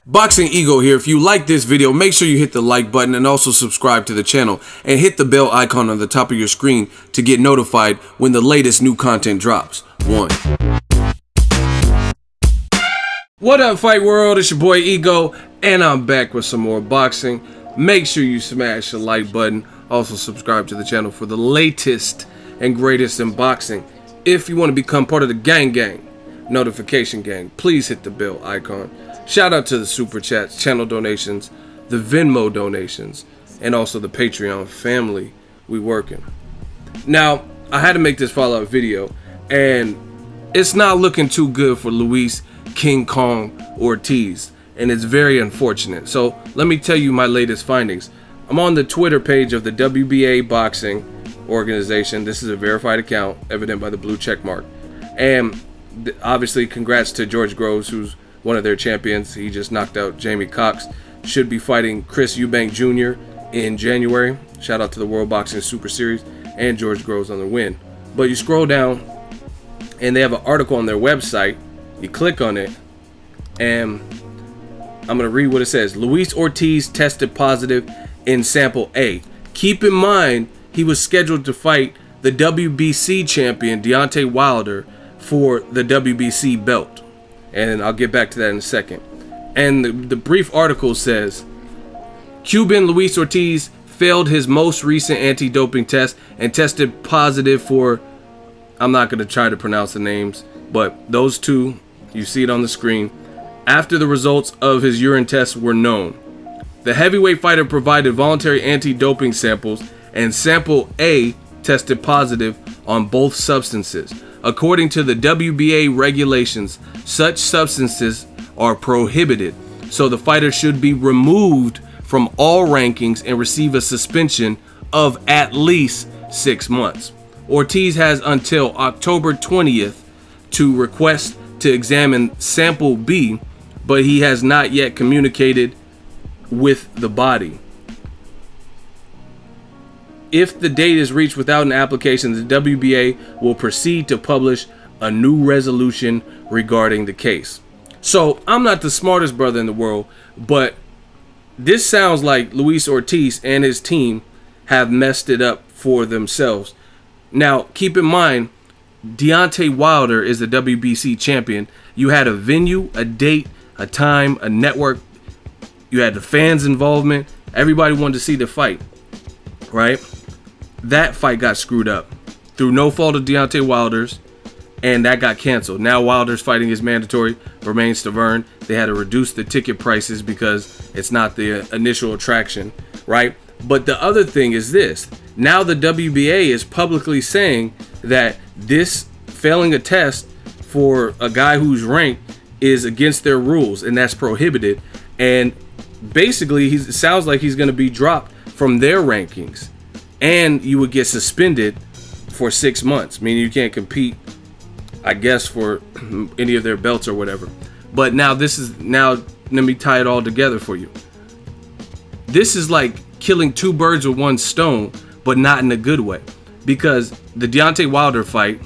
Boxingego here. If you like this video, make sure you hit the like button and also subscribe to the channel and hit the bell icon on the top of your screen to get notified when the latest new content drops. What up, Fight World? It's your boy Ego, and I'm back with some more boxing. Make sure you smash the like button. Also subscribe to the channel for the latest and greatest in boxing. If you want to become part of the gang, notification gang, please hit the bell icon. Shout out to the super chats, channel donations, the Venmo donations, and also the Patreon family. We working. Now, I had to make this follow-up video, and it's not looking too good for Luis King Kong Ortiz, and it's very unfortunate. So let me tell you my latest findings. I'm on the Twitter page of the WBA Boxing Organization. This is a verified account, evident by the blue check mark. And obviously, congrats to George Groves, who's one of their champions. He just knocked out Jamie Cox. Should be fighting Chris Eubank Jr. in January. Shout out to the World Boxing Super Series and George Groves on the win. But you scroll down, and they have an article on their website. You click on it, and I'm going to read what it says. Luis Ortiz tested positive in sample A. Keep in mind, he was scheduled to fight the WBC champion Deontay Wilder for the WBC belt. And I'll get back to that in a second. And the brief article says, Cuban Luis Ortiz failed his most recent anti-doping test and tested positive for, I'm not going to try to pronounce the names, but those two, you see it on the screen, after the results of his urine tests were known. The heavyweight fighter provided voluntary anti-doping samples, and sample A tested positive on both substances. According to the WBA regulations, such substances are prohibited, so the fighter should be removed from all rankings and receive a suspension of at least 6 months. Ortiz has until October 20th to request to examine sample B, but he has not yet communicated with the body. If the date is reached without an application, the WBA will proceed to publish a new resolution regarding the case. So, I'm not the smartest brother in the world, but this sounds like Luis Ortiz and his team have messed it up for themselves. Now, keep in mind, Deontay Wilder is the WBC champion. You had a venue, a date, a time, a network. You had the fans' involvement. Everybody wanted to see the fight, right? That fight got screwed up through no fault of Deontay Wilder's, and that got canceled. Now Wilder's fighting his mandatory, Bermain Stavern. They had to reduce the ticket prices because it's not the initial attraction, right? But the other thing is this. Now the WBA is publicly saying that this failing a test for a guy who's ranked is against their rules, and that's prohibited. And basically, it sounds like he's going to be dropped from their rankings. And you would get suspended for 6 months, meaning you can't compete, I guess, for any of their belts or whatever. But now let me tie it all together for you. This is like killing two birds with one stone, but not in a good way. Because the Deontay Wilder fight,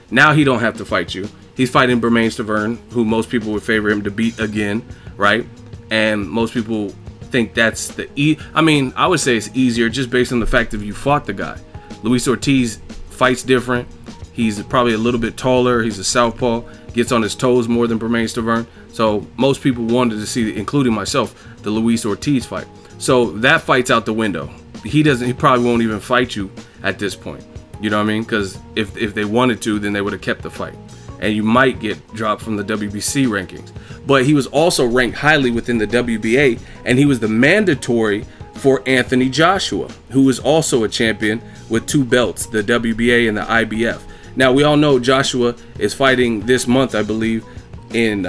now he don't have to fight you. He's fighting Bermain Stavern, who most people would favor him to beat again, right? And most people think that's I would say it's easier just based on the fact that you fought the guy. Luis Ortiz fights different. He's probably a little bit taller. He's a southpaw. Gets on his toes more than Bermain Stavern. So most people wanted to see, including myself, the Luis Ortiz fight. So that fight's out the window. He probably won't even fight you at this point. You know what I mean? Because if they wanted to, then they would have kept the fight. And you might get dropped from the WBC rankings. But he was also ranked highly within the WBA, and he was the mandatory for Anthony Joshua, who is also a champion with 2 belts, the WBA and the IBF. Now, we all know Joshua is fighting this month, I believe, in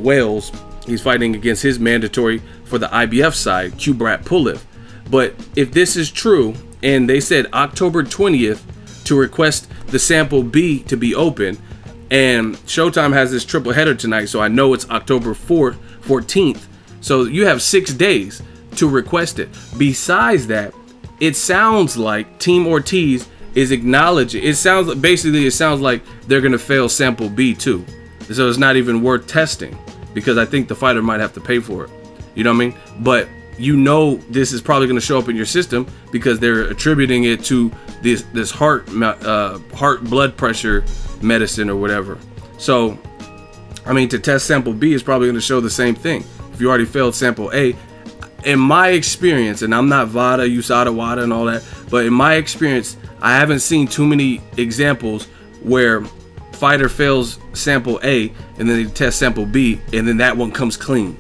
Wales. He's fighting against his mandatory for the IBF side, Kubrat Pulev. But if this is true, and they said October 20th to request the sample B to be open, and Showtime has this triple header tonight, so I know it's October 14th. So you have 6 days to request it. Besides that, it sounds like Team Ortiz is acknowledging. It sounds like they're going to fail sample B too. So it's not even worth testing, because I think the fighter might have to pay for it. You know what I mean? But you know this is probably going to show up in your system because they're attributing it to this heart blood pressure medicine or whatever. So, I mean, to test sample B is probably going to show the same thing. If you already failed sample A, in my experience, and I'm not VADA, USADA, WADA, and all that, but in my experience, I haven't seen too many examples where fighter fails sample A and then they test sample B and then that one comes clean.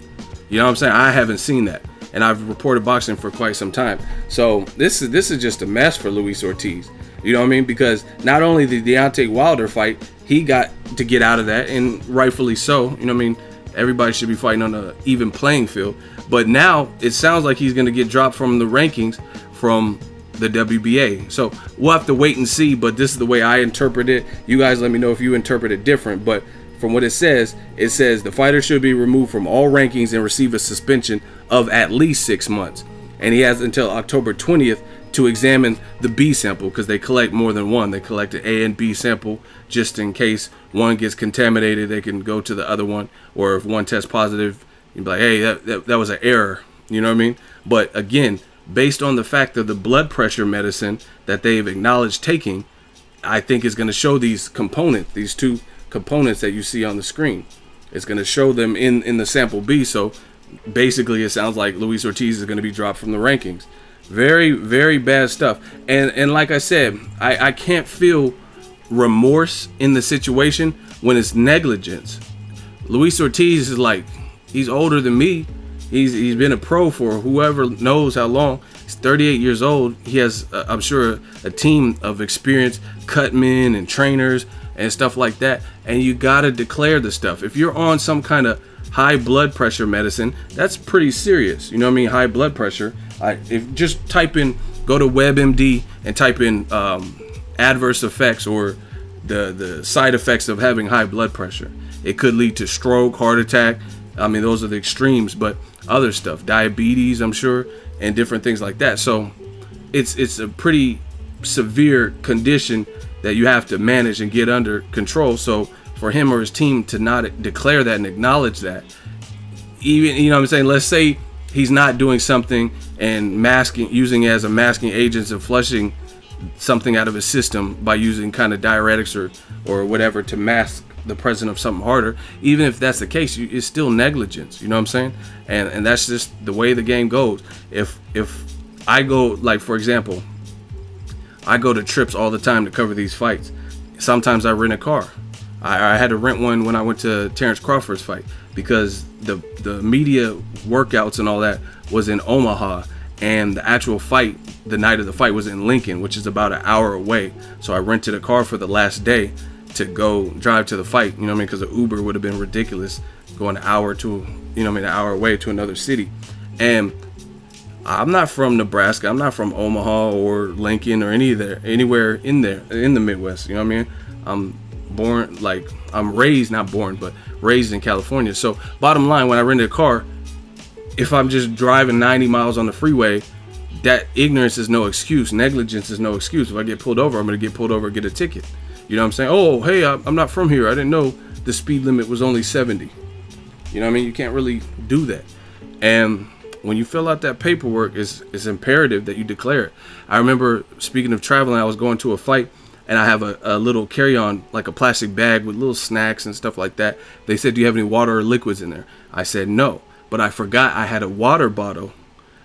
You know what I'm saying? I haven't seen that, and I've reported boxing for quite some time. So this is just a mess for Luis Ortiz. You know what I mean? Because not only the Deontay Wilder fight, he got to get out of that, and rightfully so. You know what I mean? Everybody should be fighting on an even playing field. But now it sounds like he's going to get dropped from the rankings from the WBA. So we'll have to wait and see, but this is the way I interpret it. You guys let me know if you interpret it different. But from what it says the fighter should be removed from all rankings and receive a suspension of at least 6 months. And he has until October 20th to examine the B sample, because they collect more than one. They collect an A and B sample just in case one gets contaminated. They can go to the other one, or if one tests positive, you'd be like, hey, that was an error. You know what I mean? But again, based on the fact of the blood pressure medicine that they've acknowledged taking, I think is going to show these components, these two components that you see on the screen. It's going to show them in the sample B. So basically it sounds like Luis Ortiz is going to be dropped from the rankings. Very, very bad stuff. And like I said, I can't feel remorse in the situation when it's negligence. Luis Ortiz is like, he's older than me. He's been a pro for whoever knows how long. He's 38 years old. He has, I'm sure, a team of experienced cutmen and trainers and stuff like that. And you got to declare the stuff. If you're on some kind of high blood pressure medicine, that's pretty serious. You know what I mean? High blood pressure. If just type in, go to WebMD and type in adverse effects or the side effects of having high blood pressure. It could lead to stroke, heart attack. I mean, those are the extremes, but other stuff, diabetes, I'm sure, and different things like that. So it's a pretty severe condition that you have to manage and get under control. So for him or his team to not declare that and acknowledge that, even, you know what I'm saying, let's say he's not doing something and using it as a masking agent and flushing something out of his system by using kind of diuretics or whatever to mask the presence of something harder. Even if that's the case, it's still negligence. You know what I'm saying? And that's just the way the game goes. If I go, like, for example, I go to trips all the time to cover these fights. Sometimes I rent a car. I had to rent one when I went to Terrence Crawford's fight, because the media workouts and all that was in Omaha, and the actual fight, the night of the fight, was in Lincoln, which is about an hour away. So I rented a car for the last day to go drive to the fight, you know what I mean? Because the Uber would have been ridiculous going an hour to, you know what I mean, an hour away to another city. And I'm not from Nebraska. I'm not from Omaha or Lincoln or anywhere in the Midwest. You know what I mean? I'm born, like, I'm raised, not born, but raised in California. So bottom line, when I rented a car, if I'm just driving 90 miles on the freeway, that ignorance is no excuse. Negligence is no excuse. If I get pulled over, I'm going to get pulled over and get a ticket. You know what I'm saying? Oh, hey, I'm not from here. I didn't know the speed limit was only 70. You know what I mean? You can't really do that. And when you fill out that paperwork, it's imperative that you declare it. I remember, speaking of traveling, I was going to a fight, and I have a little carry-on, like a plastic bag with little snacks and stuff like that. They said, do you have any water or liquids in there? I said no, but I forgot I had a water bottle.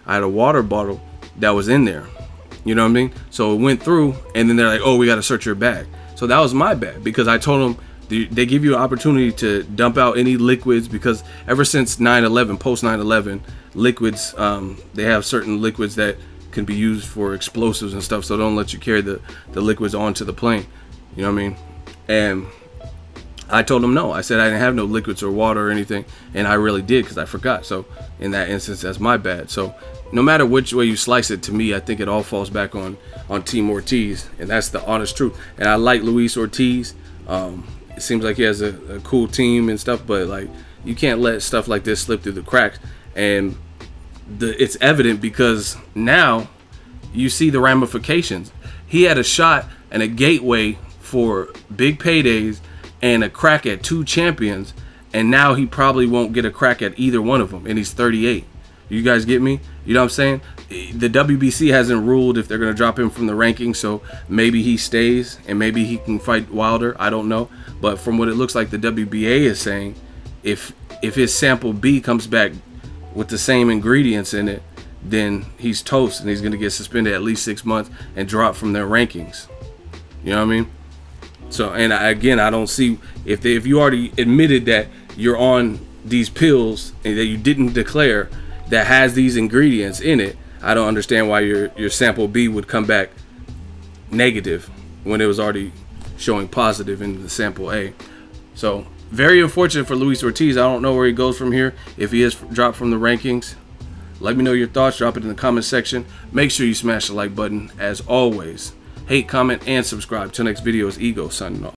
I had a water bottle that was in there. You know what I mean? So it went through, and then they're like, oh, we got to search your bag. So that was my bad, because I told them they give you an opportunity to dump out any liquids, because ever since 9/11, post 9/11, liquids, they have certain liquids that can be used for explosives and stuff, so don't let you carry the liquids onto the plane. You know what I mean? And I told them no. I said I didn't have no liquids or water or anything, and I really did, because I forgot. So in that instance, that's my bad. So no matter which way you slice it, to me, I think it all falls back on Team Ortiz, and that's the honest truth. And I like Luis Ortiz. It seems like he has a cool team and stuff, but like, you can't let stuff like this slip through the cracks. And it's evident, because now you see the ramifications. He had a shot and a gateway for big paydays and a crack at 2 champions, and now he probably won't get a crack at either one of them, and he's 38. You guys get me? You know what I'm saying? The WBC hasn't ruled if they're going to drop him from the rankings, so maybe he stays and maybe he can fight Wilder. I don't know. But from what it looks like the WBA is saying, if his sample B comes back with the same ingredients in it, then he's toast and he's going to get suspended at least 6 months and drop from their rankings. You know what I mean? So, and again, I don't see, if you already admitted that you're on these pills and that you didn't declare that has these ingredients in it, I don't understand why your sample B would come back negative when it was already showing positive in the sample A. So very unfortunate for Luis Ortiz. I don't know where he goes from here if he is dropped from the rankings. Let me know your thoughts. Drop it in the comment section. Make sure you smash the like button as always. Hate, comment, and subscribe. Till next video, is Ego signing off.